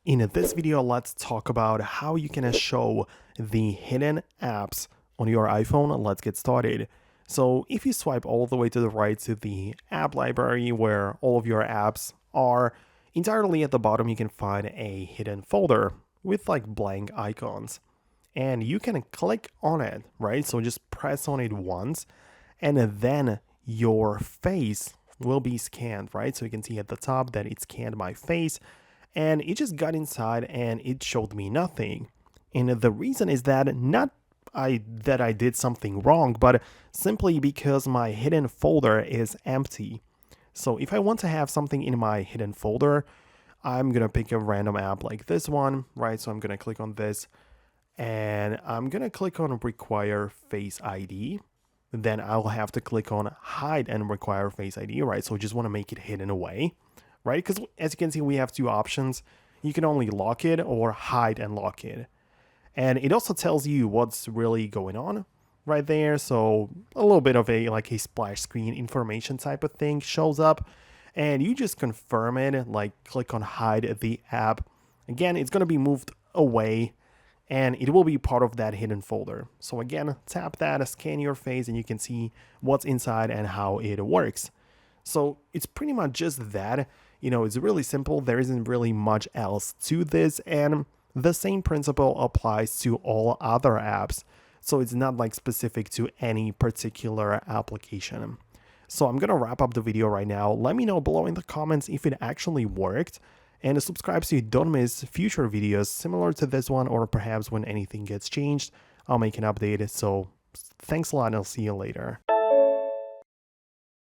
In this video, let's talk about how you can show the hidden apps on your iPhone. Let's get started. So if you swipe all the way to the right to the app library where all of your apps are, entirely at the bottom you can find a hidden folder with like blank icons. And you can click on it, right? So just press on it once and then your face will be scanned, right? So you can see at the top that it scanned my face and it just got inside and it showed me nothing. And the reason is that not that I did something wrong, but simply because my hidden folder is empty. So if I want to have something in my hidden folder, I'm gonna pick a random app like this one, right? So I'm gonna click on this and I'm gonna click on require face ID. Then I'll have to click on hide and require face ID, right? So just want to make it hidden away, right? Because as you can see, we have two options. You can only lock it or hide and lock it. And it also tells you what's really going on right there. So a little bit of a like a splash screen information type of thing shows up. And you just confirm it, like click on hide the app. Again, it's going to be moved away and it will be part of that hidden folder. So again, tap that, scan your face, and you can see what's inside and how it works. So it's pretty much just that. It's really simple. There isn't really much else to this, and the same principle applies to all other apps. So it's not like specific to any particular application. So I'm gonna wrap up the video right now. Let me know below in the comments if it actually worked, and subscribe so you don't miss future videos similar to this one, or perhaps when anything gets changed, I'll make an update. So thanks a lot and I'll see you later.